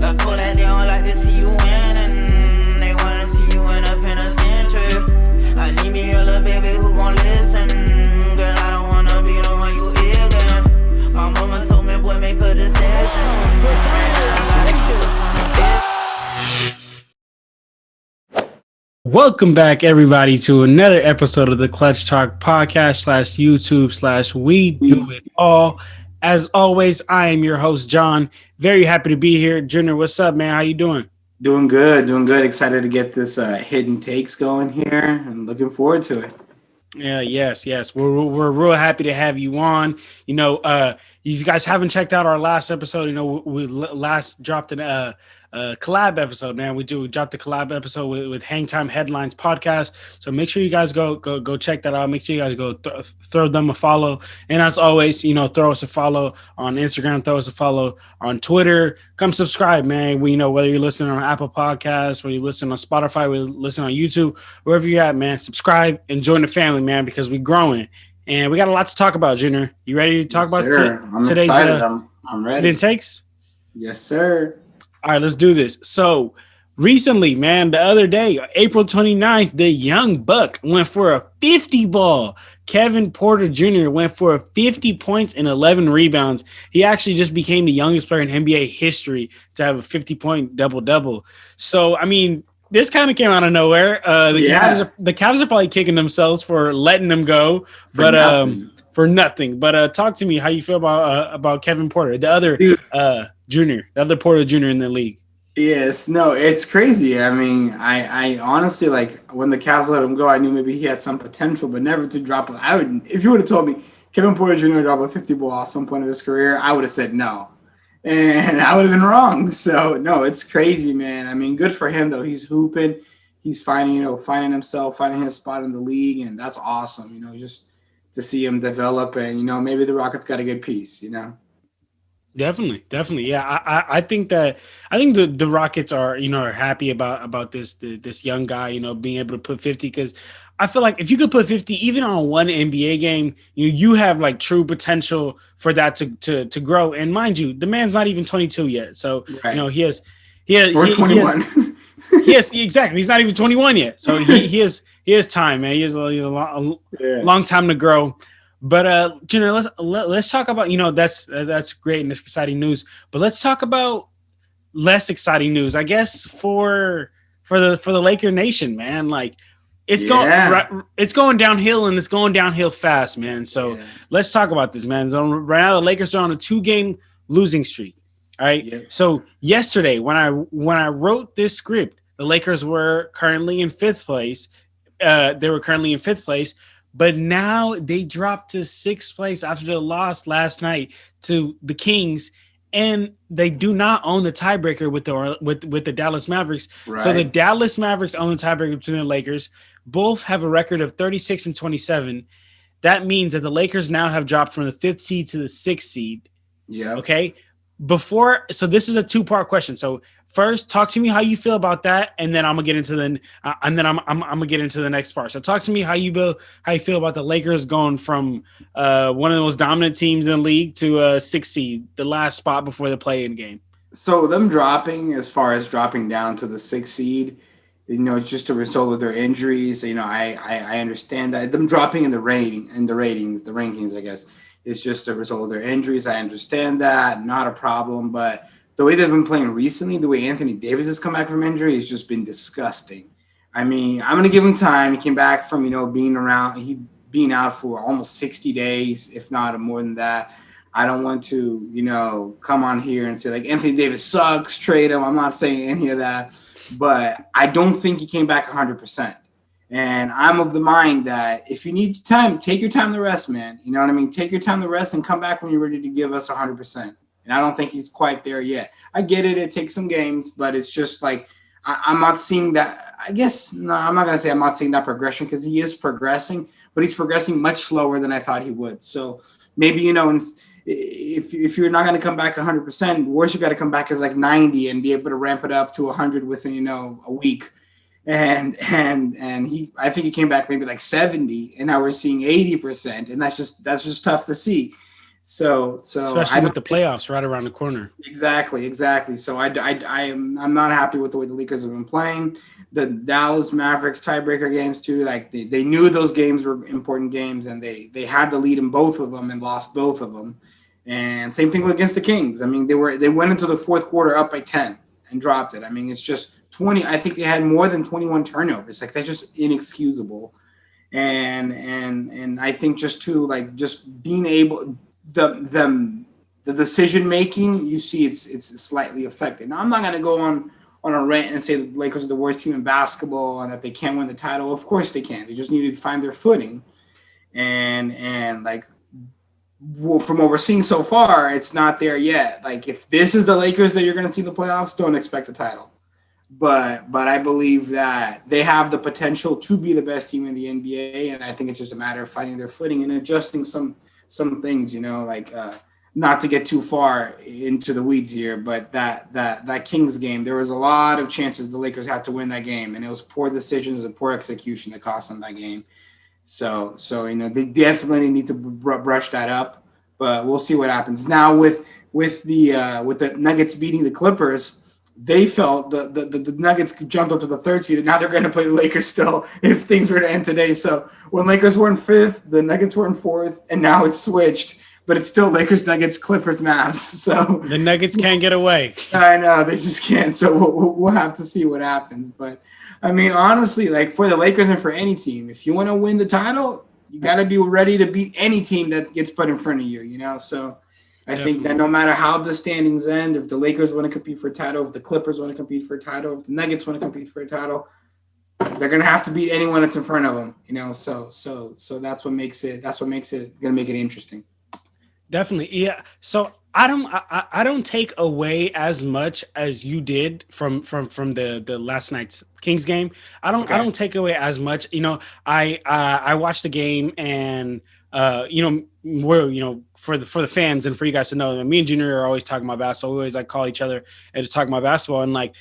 I call that they don't like to see you winning. They wanna see you in a penitentiary. I need me a little baby who gon' listen. Girl, I don't wanna be the one you ignorant. My mama told me, boy, make a decision. Welcome back, everybody, to another episode of the Clutch Talk podcast / YouTube / We Do It All. As always, I am your host, John. Very happy to be here. Junior, what's up, man? How you doing? Doing good. Excited to get this hidden takes going here and looking forward to it. Yeah, yes. We're real happy to have you on. You know, if you guys haven't checked out our last episode, you know, we last dropped a collab episode, man. We dropped the collab episode with Hang Time Headlines podcast. So make sure you guys go check that out. Make sure you guys go throw them a follow. And as always, you know, throw us a follow on Instagram, throw us a follow on Twitter. Come subscribe, man. We, you know, whether you're listening on Apple Podcasts, whether you're listening on Spotify, whether you're listening on YouTube, wherever you're at, man, subscribe and join the family, man, because we're growing. And we got a lot to talk about, Junior. You ready to talk about today's I'm ready. Takes? Yes, sir. All right, let's do this. So recently, man, the other day, April 29th, the young buck went for a 50 ball. Kevin Porter Jr. went for 50 points and 11 rebounds. He actually just became the youngest player in NBA history to have a 50-point double-double. So, I mean, this kind of came out of nowhere. The Cavs are probably kicking themselves for letting them go, for nothing. But talk to me how you feel about Kevin Porter, the other Junior, the other Porter Jr. in the league. Yes, no, it's crazy. I mean, I honestly, like, when the Cavs let him go, I knew maybe he had some potential, but never to drop. If you would have told me Kevin Porter Jr. would drop a 50 ball at some point of his career, I would have said no, and I would have been wrong. So no, it's crazy, man. I mean, good for him though. He's hooping, he's finding himself, finding his spot in the league, and that's awesome. You know, just to see him develop, and you know, maybe the Rockets got a good piece. You know. Definitely. Yeah, I think the Rockets are happy about this young guy, you know, being able to put 50, because I feel like if you could put 50 even on one NBA game, you have like true potential for that to grow. And mind you, the man's not even 22 yet, so right. You know he has 21. Yes, exactly. He's not even 21 yet, so he has time, man. He has a long time to grow. But Junior, let's talk about, you know, that's great and it's exciting news. But let's talk about less exciting news, I guess, for the Laker Nation, man. Like it's going downhill, and it's going downhill fast, man. So let's talk about this, man. So right now the Lakers are on a 2-game losing streak. All right. Yeah. So yesterday, when I wrote this script, the Lakers were currently in 5th place. But now they dropped to 6th place after the loss last night to the Kings, and they do not own the tiebreaker with the Dallas Mavericks. Right. So the Dallas Mavericks own the tiebreaker between the Lakers. Both have a record of 36 and 27. That means that the Lakers now have dropped from the 5th seed to the 6th seed. Yeah. Okay. So this is a 2-part question. So first, talk to me how you feel about that, and then I'm gonna get into I'm gonna get into the next part. So talk to me how you feel about the Lakers going from one of the most dominant teams in the league to 6th seed, the last spot before the play-in game. So them dropping, as far as dropping down to the 6th seed, you know, it's just a result of their injuries. You know, I understand that. Them dropping in the rankings, I guess. It's just a result of their injuries. I understand that. Not a problem. But the way they've been playing recently, the way Anthony Davis has come back from injury has just been disgusting. I mean, I'm going to give him time. He came back from, you know, being out for almost 60 days, if not more than that. I don't want to, you know, come on here and say, like, Anthony Davis sucks, trade him. I'm not saying any of that. But I don't think he came back 100%. And I'm of the mind that if you need time, take your time to rest, man. You know what I mean? Take your time to rest and come back when you're ready to give us 100%. And I don't think he's quite there yet. I get it. It takes some games, but it's just like I'm not seeing that. I guess, no, I'm not going to say I'm not seeing that progression, because he is progressing, but he's progressing much slower than I thought he would. So maybe, you know, if you're not going to come back 100%, worse, you got to come back as like 90 and be able to ramp it up to 100 within, you know, a week. And I think he came back maybe like 70, and now we're seeing 80%, and that's just tough to see. So especially with the playoffs right around the corner. Exactly. So I'm not happy with the way the Lakers have been playing. The Dallas Mavericks tiebreaker games too. Like they knew those games were important games, and they had the lead in both of them and lost both of them. And same thing against the Kings. I mean, they went into the fourth quarter up by 10 and dropped it. I mean, it's just 20. I think they had more than 21 turnovers. Like that's just inexcusable. And I think just to like just being able the decision making, you see it's slightly affected. Now I'm not gonna go on a rant and say the Lakers are the worst team in basketball and that they can't win the title. Of course they can. They just need to find their footing. And like from what we're seeing so far, it's not there yet. Like if this is the Lakers that you're gonna see in the playoffs, don't expect a title. But I believe that they have the potential to be the best team in the NBA, and I think it's just a matter of finding their footing and adjusting some things, like not to get too far into the weeds here, but that Kings game, there was a lot of chances the Lakers had to win that game, and it was poor decisions and poor execution that cost them that game. So they definitely need to brush that up, but we'll see what happens now with the Nuggets beating the Clippers. They felt the Nuggets jumped up to the third seed, and now they're going to play the Lakers still if things were to end today. So when Lakers were in fifth, the Nuggets were in fourth, and now it's switched. But it's still Lakers, Nuggets, Clippers, Mavs. So the Nuggets can't get away. I know, they just can't. So we'll have to see what happens. But, I mean, honestly, like for the Lakers and for any team, if you want to win the title, you got to be ready to beat any team that gets put in front of you, So I think that no matter how the standings end, if the Lakers want to compete for a title, if the Clippers want to compete for a title, if the Nuggets want to compete for a title, they're going to have to beat anyone that's in front of them, So that's what makes it going to make it interesting. Definitely. Yeah. So I don't take away as much as you did from the last night's Kings game. I don't take away as much. I watched the game and we're for the fans and for you guys to know, me and Junior are always talking about basketball. We always like call each other and to talk about basketball. And like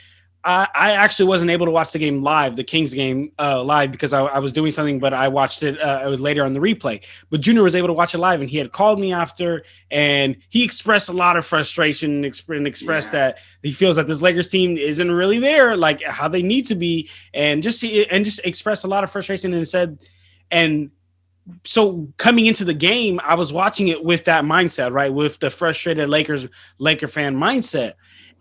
I actually wasn't able to watch the game live, the Kings game live, because I was doing something, but I watched it later on the replay. But Junior was able to watch it live, and he had called me after, and he expressed a lot of frustration and expressed that he feels that this Lakers team isn't really there, like how they need to be, and just expressed a lot of frustration and said, and so coming into the game, I was watching it with that mindset, right, with the frustrated Laker fan mindset.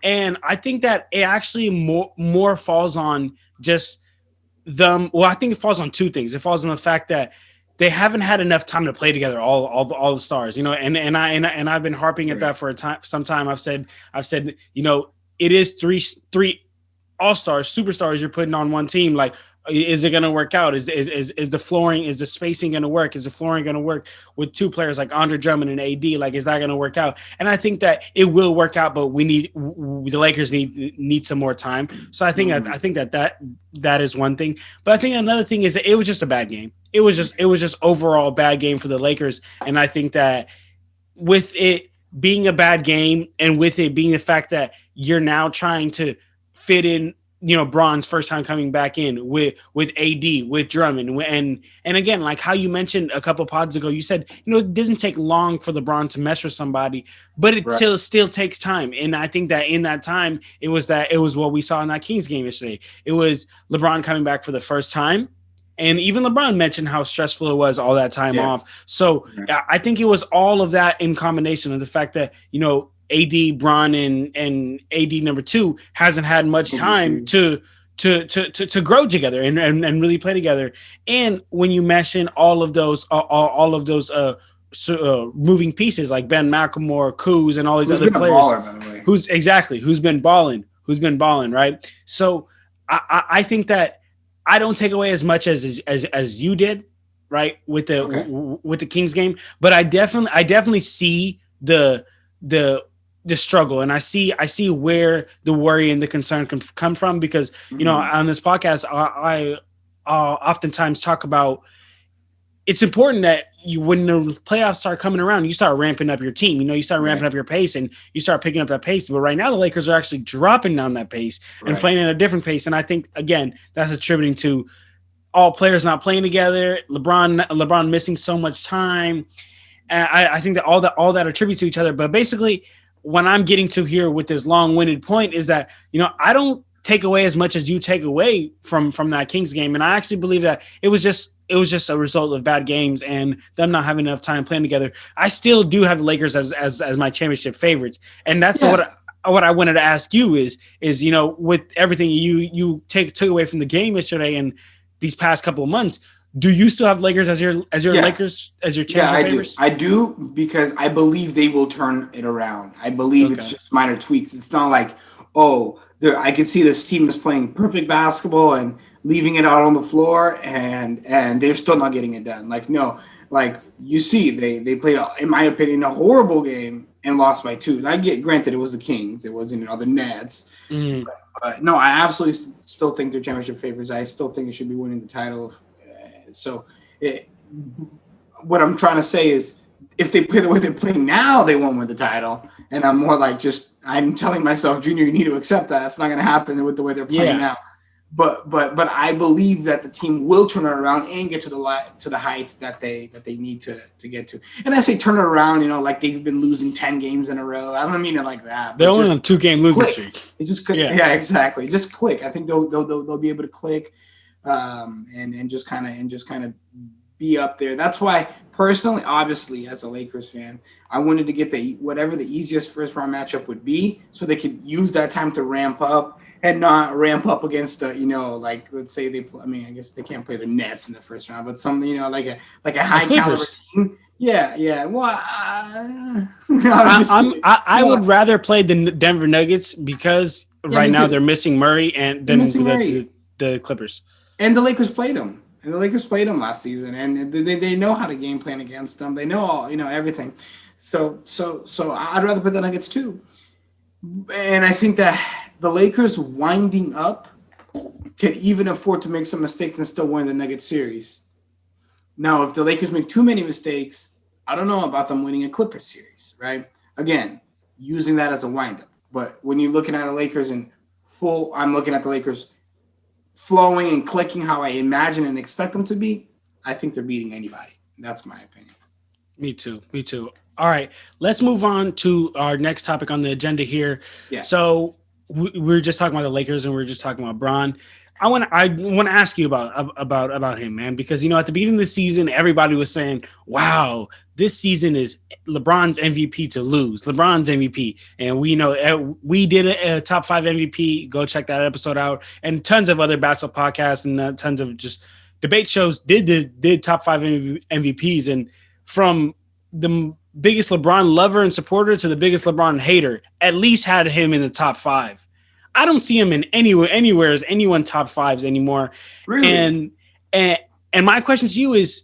And I think that it actually more falls on just them. Well, I think it falls on two things. It falls on the fact that they haven't had enough time to play together, all the stars, and I've been harping at that for some time. I've said, it is three all-stars, superstars you're putting on one team. Like, is it going to work out? Is the flooring, is the spacing going to work? Is the flooring going to work with two players like Andre Drummond and AD? Like, is that going to work out? And I think that it will work out, but the Lakers need some more time. So I think that is one thing. But I think another thing is that it was just a bad game. It was just overall a bad game for the Lakers. And I think that with it being a bad game and with it being the fact that you're now trying to fit in, Bron's first time coming back in with AD, with Drummond, and again, like how you mentioned a couple pods ago, you said, it doesn't take long for LeBron to mess with somebody, but it still takes time. And I think that in that time, it was what we saw in that Kings game yesterday. It was LeBron coming back for the first time. And even LeBron mentioned how stressful it was all that time off. So I think it was all of that in combination of the fact that, AD, Bron, and AD number 2 hasn't had much time to grow together and really play together. And when you mention all of those moving pieces like Ben McLemore, Kuz, and all these other players, baller, by the way. who's been balling, right? So I think that I don't take away as much as you did, right, with the Kings game, but I definitely see the struggle, and I see where the worry and the concern can come from, because on this podcast I oftentimes talk about it's important that when the playoffs start coming around, you start ramping up your team. You start ramping up your pace and you start picking up that pace. But right now, the Lakers are actually dropping down that pace and playing at a different pace. And I think, again, that's attributing to all players not playing together, LeBron missing so much time. And I think that all that attributes to each other. But basically, what I'm getting to here with this long-winded point is that, I don't take away as much as you take away from that Kings game. And I actually believe that it was just a result of bad games and them not having enough time playing together. I still do have the Lakers as my championship favorites. And that's what I wanted to ask you is with everything you took away from the game yesterday and these past couple of months, do you still have Lakers as your Lakers as your championship favorites? I do because I believe they will turn it around. I believe it's just minor tweaks. It's not like, I can see this team is playing perfect basketball and leaving it out on the floor and they're still not getting it done. Like, no, like you see, they played, in my opinion, a horrible game and lost by 2. And granted, it was the Kings. It wasn't the Nets. Mm-hmm. But no, I absolutely still think they're championship favorites. I still think it should be winning the title. What I'm trying to say is if they play the way they're playing now, they won't win the title. And I'm more like I'm telling myself, Junior, you need to accept that. It's not going to happen with the way they're playing now. But I believe that the team will turn it around and get to the heights that they need to get to. And I say turn it around, like they've been losing 10 games in a row. I don't mean it like that. They're only on 2-game losing streak. It's just click. Yeah, exactly. Just click. I think they'll be able to click, and just kind of be up there. That's why personally, obviously, as a Lakers fan, I wanted to get whatever the easiest first round matchup would be, so they could use that time to ramp up. And not ramp up against like let's say I guess they can't play the Nets in the first round, but some like a high caliber team. Yeah. Well, I would rather play the Denver Nuggets because right now they're missing Murray and then the Clippers. And the Lakers played them. Last season, and they know how to game plan against them. They know all everything. So I'd rather play the Nuggets too. And I think that the Lakers winding up can even afford to make some mistakes and still win the Nuggets series. Now, if the Lakers make too many mistakes, I don't know about them winning a Clippers series, right? Again, using that as a windup. But when you're looking at the Lakers I'm looking at the Lakers flowing and clicking how I imagine and expect them to be, I think they're beating anybody. That's my opinion. Me too. All right, let's move on to our next topic on the agenda here. Yeah. So we're just talking about the Lakers and we're just talking about Bron. I want to ask you about him, man, because at the beginning of the season, everybody was saying, "Wow, this season is LeBron's MVP to lose. LeBron's MVP," and we did a top 5 MVP. Go check that episode out, and tons of other basketball podcasts and tons of just debate shows did top 5 MVPs, and from the biggest LeBron lover and supporter to the biggest LeBron hater, at least had him in the top 5. I don't see him in anywhere as anyone top 5s anymore. Really? And my question to you is,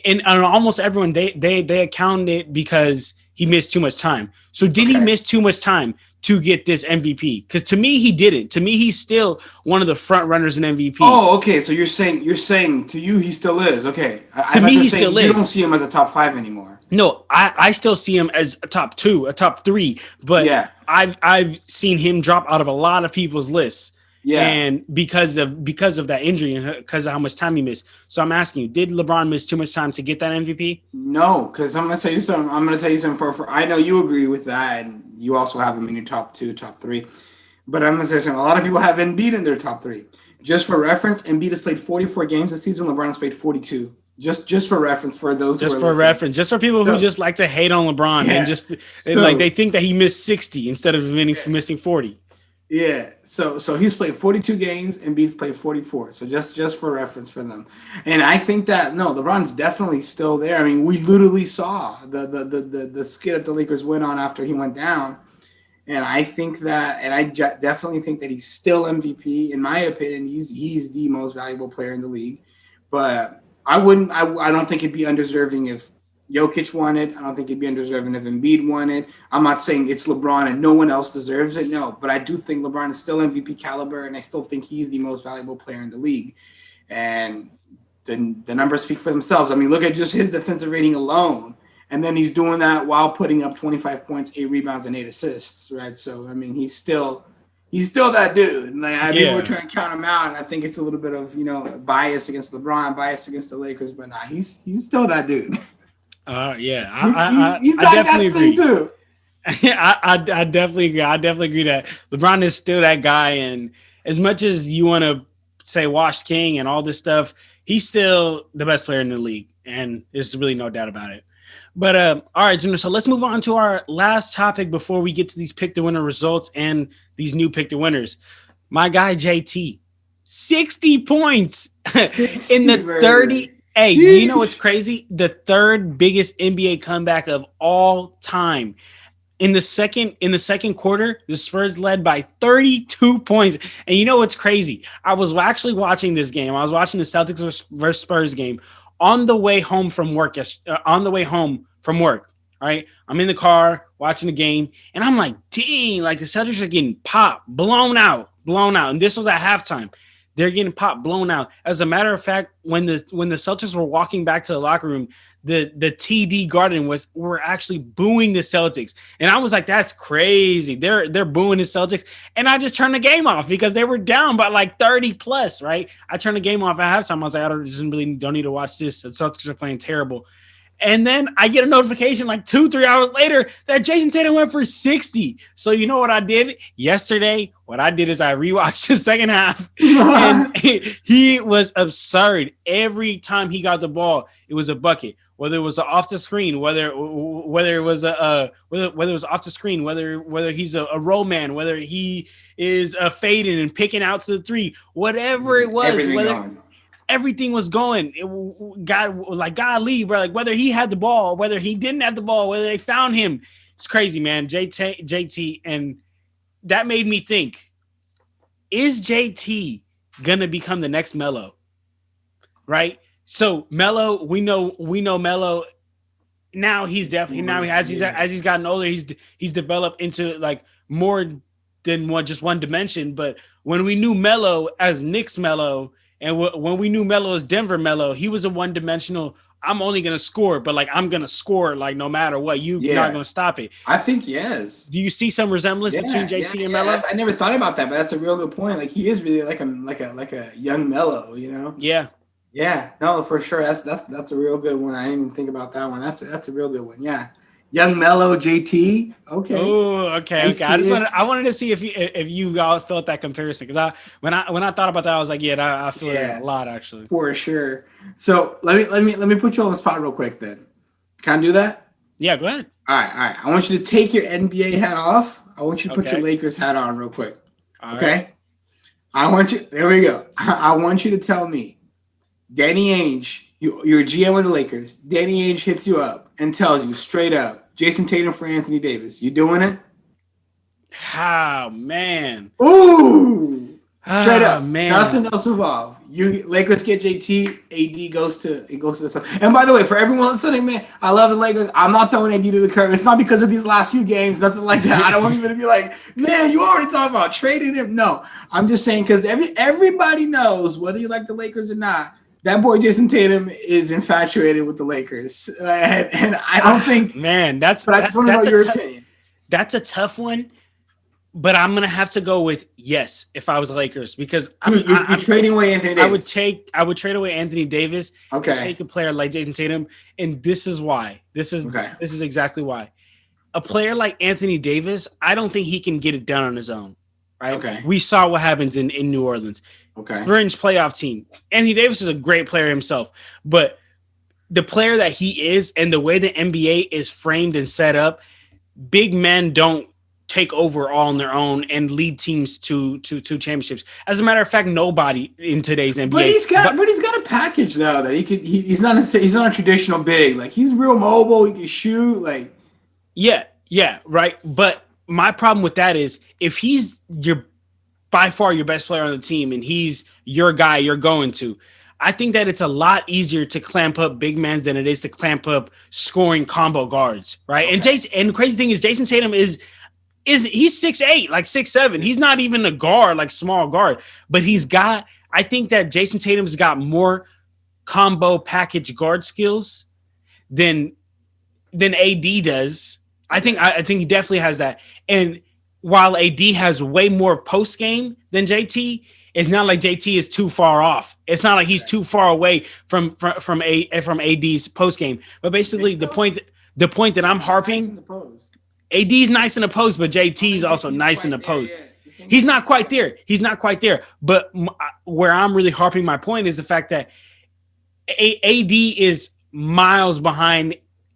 and almost everyone they accounted it because he missed too much time. So did he miss too much time to get this MVP? Because to me, he didn't. To me, he's still one of the front runners in MVP. Oh, okay. So you're saying to you he still is. Okay. To me, he still is. You don't see him as a top 5 anymore. No, I still see him as a top 2, a top 3. But yeah. I've seen him drop out of a lot of people's lists. Yeah. And because of that injury and because of how much time he missed. So I'm asking you, did LeBron miss too much time to get that MVP? No, because I'm gonna tell you something. For I know you agree with that, and you also have him in your top 2, top 3. But I'm gonna say something. A lot of people have Embiid in their top 3. Just for reference, Embiid has played 44 games this season. LeBron has played 42. Just for reference for those. Just for reference, just for people who just like to hate on LeBron and they think that he missed 60 instead of missing 40. Yeah, so he's played 42 games and Embiid's played 44. So just for reference for them, and I think that LeBron's definitely still there. I mean, we literally saw the skid that the Lakers went on after he went down, and I think that, and I definitely think that he's still MVP. In my opinion, he's the most valuable player in the league, but I don't think it'd be undeserving if Jokic won it. I don't think it'd be undeserving if Embiid won it. I'm not saying it's LeBron and no one else deserves it. No, but I do think LeBron is still MVP caliber, and I still think he's the most valuable player in the league. And the numbers speak for themselves. I mean, look at just his defensive rating alone. And then he's doing that while putting up 25 points, 8 rebounds, and 8 assists, right? So, I mean, he's still that dude. And people are trying to count him out, and I think it's a little bit of, bias against LeBron, bias against the Lakers, but he's still that dude. Yeah, You I got definitely that thing agree. too. I definitely agree. I definitely agree that LeBron is still that guy. And as much as you want to say Wash King and all this stuff, he's still the best player in the league. And there's really no doubt about it. But all right, Junior. So let's move on to our last topic before we get to these pick the winner results and these new pick the winners. My guy JT, 60 points 60, in the baby. 30. Hey, you know what's Sheesh. crazy? The third biggest NBA comeback of all time. In the second quarter, the Spurs led by 32 points. And you know what's crazy? I was actually watching this game. I was watching the Celtics versus Spurs game on the way home from work. On the way home from work, right? I'm in the car watching the game, and I'm like, dang, like the Celtics are getting popped, blown out. And this was at halftime. They're getting popped, blown out. As a matter of fact, when the Celtics were walking back to the locker room, the TD Garden were actually booing the Celtics, and I was like, "That's crazy." They're booing the Celtics, and I just turned the game off because they were down by like 30 plus. Right? I turned the game off at halftime. I was like, "I don't need to watch this. The Celtics are playing terrible." And then I get a notification like 2-3 hours later that Jayson Tatum went for 60. So you know what I did yesterday? What I did is I rewatched the second half, and he was absurd. Every time he got the ball, it was a bucket. Whether it was off the screen, whether it was whether it was off the screen, whether he's a roll man, whether he is fading and picking out to the three, whatever it was, everything was going. Godly, bro. Like whether he had the ball, whether he didn't have the ball, whether they found him, it's crazy, man. JT, and that made me think: is JT gonna become the next Melo? Right. So Melo, we know Melo. Now he's definitely as he's gotten older, he's developed into like more than just one dimension. But when we knew Melo as Knicks Melo. And when we knew Melo as Denver Melo, he was a one-dimensional. I'm only gonna score, but like I'm gonna score like no matter what. You're not gonna stop it. I think yes. Do you see some resemblance between JT and Melo? I never thought about that, but that's a real good point. Like he is really like a young Melo, you know? Yeah. Yeah. No, for sure. That's a real good one. I didn't even think about that one. That's a real good one. Yeah. Young Melo JT. Okay. Oh, okay. I wanted to see if you guys felt that comparison because when I thought about that, I was like, yeah, I feel it a lot actually. For sure. So let me put you on the spot real quick then. Can I do that? Yeah, go ahead. All right. I want you to take your NBA hat off. I want you to put your Lakers hat on real quick. Okay. Right. There we go. I want you to tell me, Danny Ainge, you're a GM of the Lakers. Danny Ainge hits you up and tells you straight up, Jayson Tatum for Anthony Davis. You doing it? Oh, man. Ooh. Straight up. Man. Nothing else involved. Lakers get JT, AD goes to the Sun. And by the way, for everyone listening, man, I love the Lakers. I'm not throwing AD to the curb. It's not because of these last few games, nothing like that. I don't want you to be like, man, you already talked about trading him. No, I'm just saying because everybody knows, whether you like the Lakers or not, that boy Jayson Tatum is infatuated with the Lakers, and I don't think. Man, I just want to know your opinion. That's a tough one, but I'm gonna have to go with yes if I was the Lakers because I'm trading away Anthony Davis. I would trade away Anthony Davis. Okay. Take a player like Jayson Tatum, and this is why. This is exactly why. A player like Anthony Davis, I don't think he can get it done on his own. Right. Okay. We saw what happens in New Orleans. Okay. Fringe playoff team. Anthony Davis is a great player himself, but the player that he is and the way the NBA is framed and set up, big men don't take over all on their own and lead teams to championships. As a matter of fact, nobody in today's NBA. But he's got a package though that he's not a traditional big. Like he's real mobile. He can shoot. Like yeah, right. But my problem with that is if he's by far your best player on the team and he's your guy you're going to, I think that it's a lot easier to clamp up big men than it is to clamp up scoring combo guards, right? Okay. And the crazy thing is Jayson Tatum he's 6'8", like 6'7". He's not even a guard, like small guard, but I think that Jayson Tatum's got more combo package guard skills than AD does. I think he definitely has that. And while AD has way more post game than JT, it's not like JT is too far off. It's not like he's too far away from AD's post game. But basically, the point that I'm harping, AD's nice in the post, but JT's also nice in the post. He's not quite there. He's not quite there. But where I'm really harping my point is the fact that AD is miles behind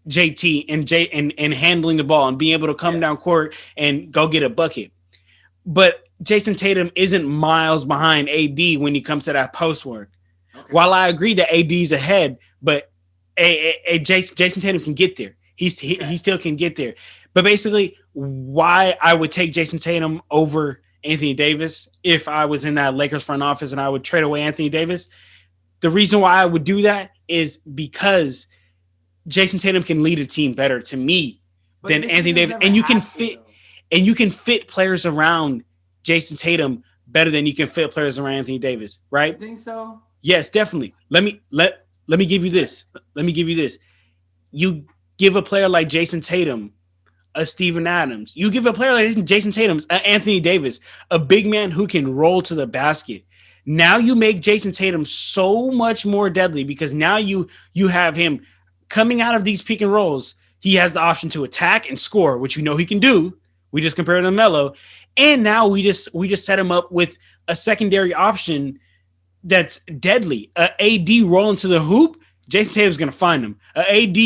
JT and handling the ball and being able to come down court and go get a bucket. But Jayson Tatum isn't miles behind AD when he comes to that post work. Okay. While I agree that AD's ahead, but Jayson Tatum can get there. He still can get there. But basically, why I would take Jayson Tatum over Anthony Davis if I was in that Lakers front office and I would trade away Anthony Davis, the reason why I would do that is because Jayson Tatum can lead a team better to me than Anthony Davis, and you can fit players around Jayson Tatum better than you can fit players around Anthony Davis, right? You think so? Yes, definitely. Let me give you this. You give a player like Jayson Tatum a Steven Adams. You give a player like Jayson Tatum Anthony Davis, a big man who can roll to the basket. Now you make Jayson Tatum so much more deadly because now you have him coming out of these pick and rolls. He has the option to attack and score, which we know he can do. We just compared him to Melo. And now we just set him up with a secondary option that's deadly. AD rolling to the hoop, Jayson Tatum's going to find him. AD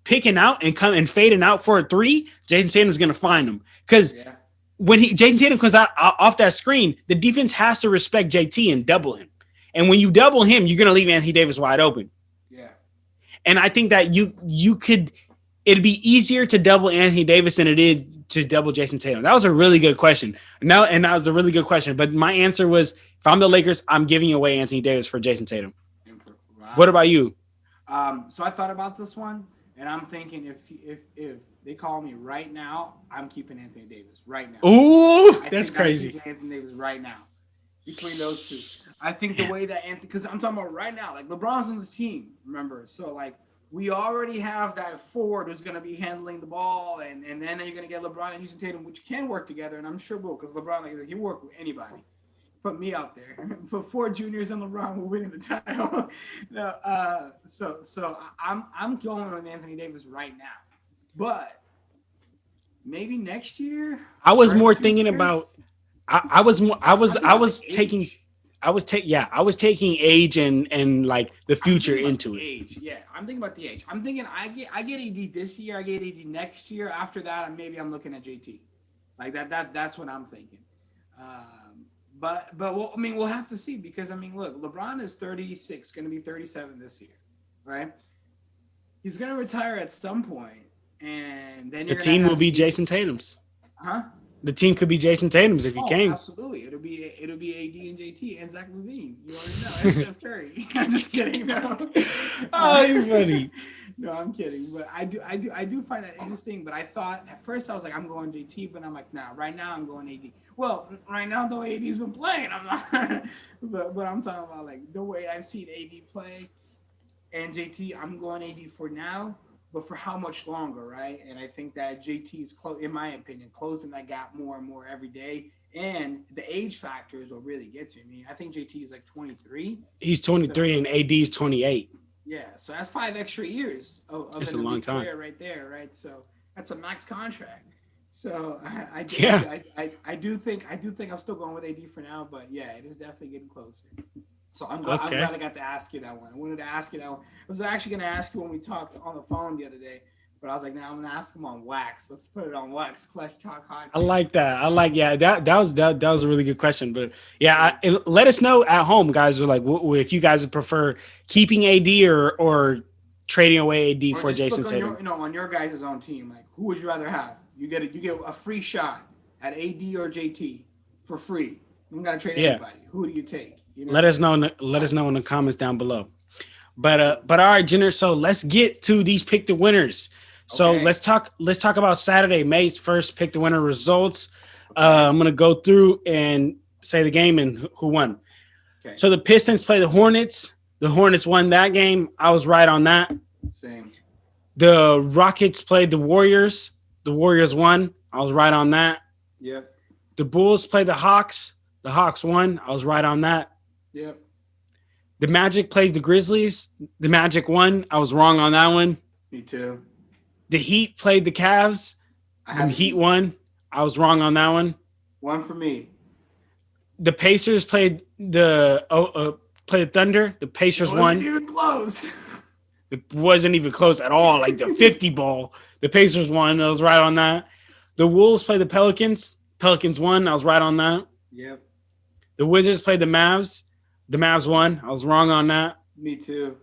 picking out and fading out for a three, Jayson Tatum's going to find him. Because when Jayson Tatum comes out off that screen, the defense has to respect JT and double him. And when you double him, you're going to leave Anthony Davis wide open. Yeah. And I think that it'd be easier to double Anthony Davis than it is to double Jayson Tatum. That was a really good question. That was a really good question. But my answer was, if I'm the Lakers, I'm giving away Anthony Davis for Jayson Tatum. Wow. What about you? So I thought about this one, and I'm thinking if they call me right now, I'm keeping Anthony Davis right now. Ooh, that's crazy. I'm keeping Anthony Davis right now. Between those two, I think the way that Anthony, because I'm talking about right now, like LeBron's on this team, remember? So like we already have that forward who's going to be handling the ball, and then you're going to get LeBron and Jayson Tatum, which can work together, and I'm sure will, because LeBron, like he work with anybody. Put me out there. Put 4 juniors and LeBron, we're winning the title. So I'm going with Anthony Davis right now, but maybe next year. I was more thinking about. I was taking age and like the future into it. Age, yeah. I'm thinking about the age. I'm thinking I get AD this year. I get AD next year. After that, maybe I'm looking at JT. Like that's what I'm thinking. But we'll have to see because look, LeBron is 36, going to be 37 this year, right? He's going to retire at some point, and then the team will be Jayson Tatum's. Huh? The team could be Jayson Tatum's if he came. Absolutely, it'll be AD and JT and Zach LaVine. You already know, and Steph Curry. I'm just kidding. No. Oh, you're funny. No, I'm kidding. But I do find that interesting. But I thought at first I was like, I'm going JT, but I'm like, nah. Right now I'm going AD. Well, right now the way AD's been playing, I'm not. but I'm talking about like the way I've seen AD play and JT. I'm going AD for now. But for how much longer, right? And I think that JT is, in my opinion, closing that gap more and more every day. And the age factor is what really gets me. I mean, I think JT is like 23. He's 23 and AD is 28. Yeah, so that's 5 extra years of that's a long time right there, right? So that's a max contract. So I do think I'm still going with AD for now, but yeah, it is definitely getting closer. So I'm glad I got to ask you that one. I wanted to ask you that one. I was actually going to ask you when we talked on the phone the other day, but I was like, I'm going to ask him on wax. Let's put it on wax. Clutch Talk Hot. I like that. That was a really good question. But yeah, let us know at home, guys. Like if you guys prefer keeping AD or trading away AD for Jayson Tatum. On your guys' own team, like who would you rather have? You get a free shot at AD or JT for free. You don't got to trade anybody. Who do you take? You know? Let us know in the comments down below. But all right, Jenner. So let's get to these pick the winners. So let's talk about Saturday, May's first pick the winner results. Okay. I'm gonna go through and say the game and who won. Okay. So the Pistons play the Hornets. The Hornets won that game. I was right on that. Same. The Rockets played the Warriors. The Warriors won. I was right on that. Yep. The Bulls played the Hawks. The Hawks won. I was right on that. Yep. The Magic played the Grizzlies. The Magic won. I was wrong on that one. Me too. The Heat played the Cavs. The Heat won. I was wrong on that one. One for me. The Pacers played the Thunder. The Pacers won. It wasn't even close. It wasn't even close at all. Like the 50 ball. The Pacers won. I was right on that. The Wolves played the Pelicans. Pelicans won. I was right on that. Yep. The Wizards played the Mavs. The Mavs won. I was wrong on that. Me too.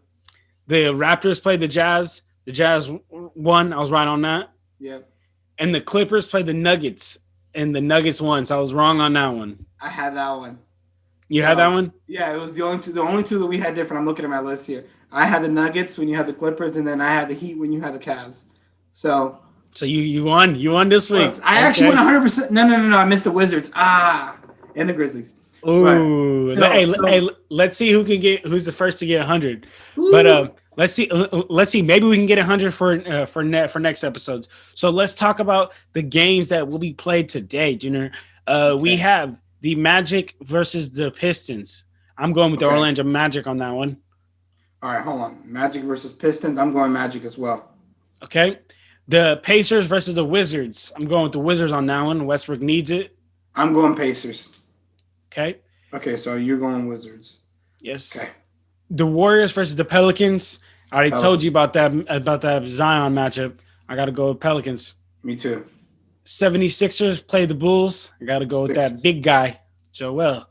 The Raptors played the Jazz. The Jazz won. I was right on that. Yep. And the Clippers played the Nuggets. And the Nuggets won. So I was wrong on that one. I had that one. You had that one? Yeah, it was the only two that we had different. I'm looking at my list here. I had the Nuggets when you had the Clippers, and then I had the Heat when you had the Cavs. So you won. You won this week. I actually won 100%. No. I missed the Wizards. And the Grizzlies. Ooh. Hey, let's see who's the first to get 100. Ooh. But let's see. Maybe we can get 100 for next episodes. So let's talk about the games that will be played today, Junior. We have the Magic versus the Pistons. I'm going with the Orlando Magic on that one. All right, hold on. Magic versus Pistons. I'm going Magic as well. Okay. The Pacers versus the Wizards. I'm going with the Wizards on that one. Westbrook needs it. I'm going Pacers. Okay. Okay, so you're going Wizards. Yes. Okay. The Warriors versus the Pelicans. I already told you about that Zion matchup. I got to go with Pelicans. Me too. 76ers play the Bulls. I got to go with that big guy, Joel.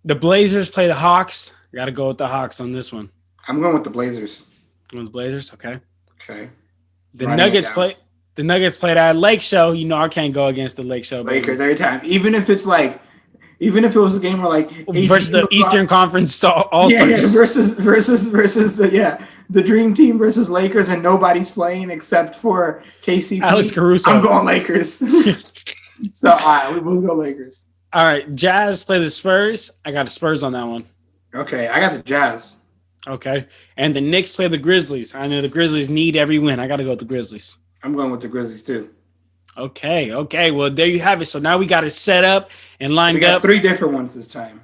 The Blazers play the Hawks. I got to go with the Hawks on this one. I'm going with the Blazers. Going with the Blazers? Okay. Okay. The Nuggets play that Lake Show. You know I can't go against the Lake Show. Lakers every time. Even if it was a game where like versus the Eastern Conference All-Stars. Yeah, versus the Dream Team versus Lakers, and nobody's playing except for KCP. Alex Caruso. I'm going Lakers. So all right, we will go Lakers. All right, Jazz play the Spurs. I got the Spurs on that one. Okay, I got the Jazz. Okay, and the Knicks play the Grizzlies. I know the Grizzlies need every win. I got to go with the Grizzlies. I'm going with the Grizzlies too. Okay. Well, there you have it. So now we got it set up and lined up. We got 3 different ones this time.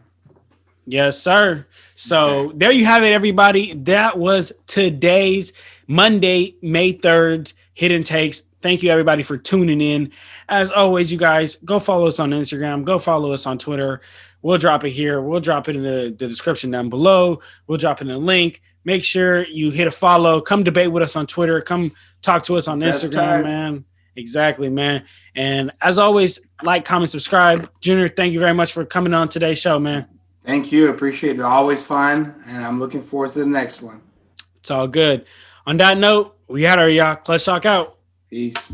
Yes, sir. So there you have it, everybody. That was today's Monday, May 3rd Hidden Takes. Thank you, everybody, for tuning in. As always, you guys, go follow us on Instagram. Go follow us on Twitter. We'll drop it here. We'll drop it in the description down below. We'll drop it in the link. Make sure you hit a follow. Come debate with us on Twitter. Come talk to us on Instagram, man. Exactly, man. And as always, like, comment, subscribe. Junior, thank you very much for coming on today's show, man. Thank you. Appreciate it. Always fun. And I'm looking forward to the next one. It's all good. On that note, we had our Clutch Talk out. Peace.